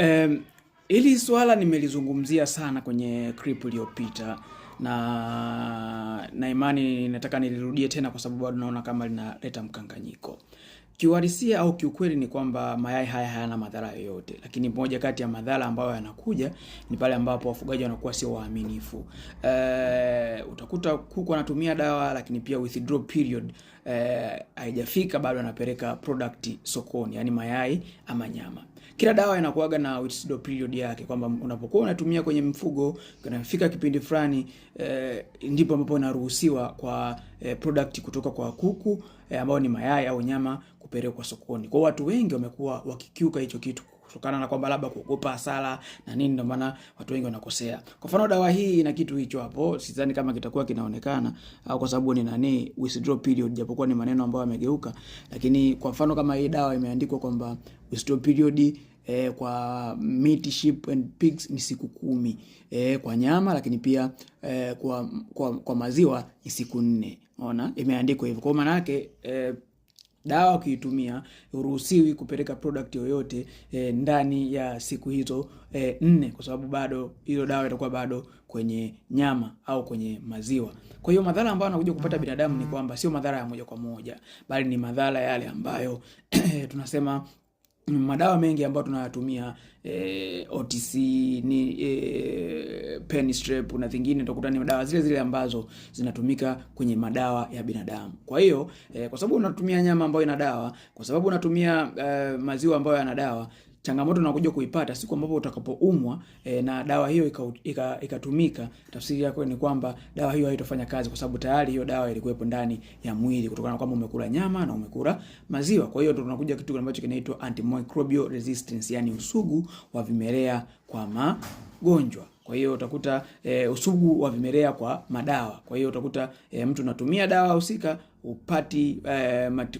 Um, Hili swala nimelizungumzia sana kwenye clip iliyopita na imani nataka nilirudie tena kwa sababu bado naona kama linaleta mkanganyiko. Kiuhalisia au kiukweli ni kwamba mayai haya hayana madhara yoyote, lakini moja kati ya madhara ambayo yanakuja ni pale ambapo wafugaji wanakuwa sio waaminifu. Utakuta kuku anatumia dawa lakini pia withdraw period haijafika bado anapeleka product sokoni, yani mayai ama nyama. Kila dawa inakuaga na withdraw period yake, kwamba unapokuwa unatumia kwenye mfugo kunafika kipindi fulani ndipo ambapo inaruhusiwa kwa product kutoka kwa kuku ambao ni mayai au nyama kupelekwa sokoni. Kwa watu wengi wamekuwa wakikiuka hicho kitu kutokana na kwamba labda kuogopa hasara na nini, ndio maana watu wengi wanakosea. Kwa mfano dawa hii ina kitu hicho hapo, sidhani kama kitakuwa kinaonekana au kwa sababu ni nani withdraw period, japokuwa ni maneno ambayo yamegeuka, lakini kwa mfano kama hii dawa imeandikwa kwamba withdraw period kwa meat, sheep and pigs ni siku 10, kwa nyama lakini pia kwa maziwa ni siku 4. Unaona imeandikwa hivyo. Kwa maana yake dawa ukiitumia uruhusiwi kupeleka product yoyote ndani ya siku hizo 4, kwa sababu bado hiyo dawa itakuwa bado kwenye nyama au kwenye maziwa. Kwa hiyo madhara ambayo anakuja kupata binadamu ni kwamba sio madhara ya moja kwa moja, bali ni madhara yale ambayo tunasema madawa mengi ambayo tunayatumia OTC ni Penstrep na vingine, utakuta ni dawa zile zile ambazo zinatumika kwenye madawa ya binadamu. Kwa hiyo kwa sababu unatumia nyama ambayo ina dawa, kwa sababu unatumia maziwa ambayo yana dawa, changamoto unakuja kuipata siku ambapo utakapoumwa na dawa hiyo ikatumika, tafsiri yake ni kwamba dawa hiyo haitofanya kazi, kwa sababu tayari hiyo dawa ilikuwepo ndani ya mwili kutokana na kwamba umekula nyama na umekula maziwa. Kwa hiyo tunakuja kitu ambacho kinaitwa antimicrobial resistance, yani usugu wa vimelea kwa magonjwa. Kwa hiyo utakuta usugu wa vimelea kwa madawa. Kwa hiyo utakuta mtu anatumia dawa husika upati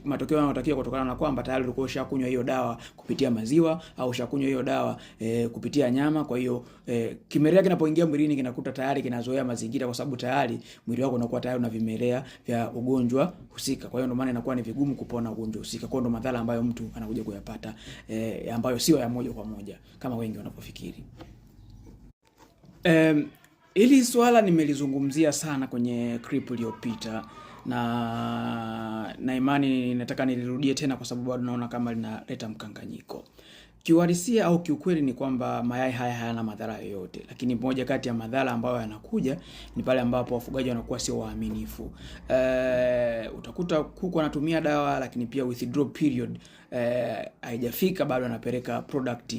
matokeo yanayotakiwa kutokana na kwamba tayari ulikuwa ushakunywa hiyo dawa kupitia maziwa au ushakunywa hiyo dawa kupitia nyama. Kwa hiyo kimelea kinapoingia mwilini kinakuta tayari kinazoea mazingira, kwa sababu tayari mwili wako unakuwa tayari na vimelea vya ugonjwa husika. Kwa hiyo ndio maana inakuwa ni vigumu kupona ugonjwa husika. Kwa hiyo ndio madhara ambayo mtu anakuja kuyapata ambayo sio ya moja kwa moja kama wengi wanapofikiri. Hili swala nimelizungumzia sana kwenye clip iliyopita na imani nataka nilirudie tena kwa sababu bado naona kama linaleta mkanganyiko. Kiuhalisia au kiukweli ni kwamba mayai haya hayana madhara yoyote, lakini moja kati ya madhara ambayo yanakuja ni pale ambapo wafugaji wanakuwa sio waaminifu. Utakuta kuku anatumia dawa lakini pia withdraw period haijafika bado anapeleka product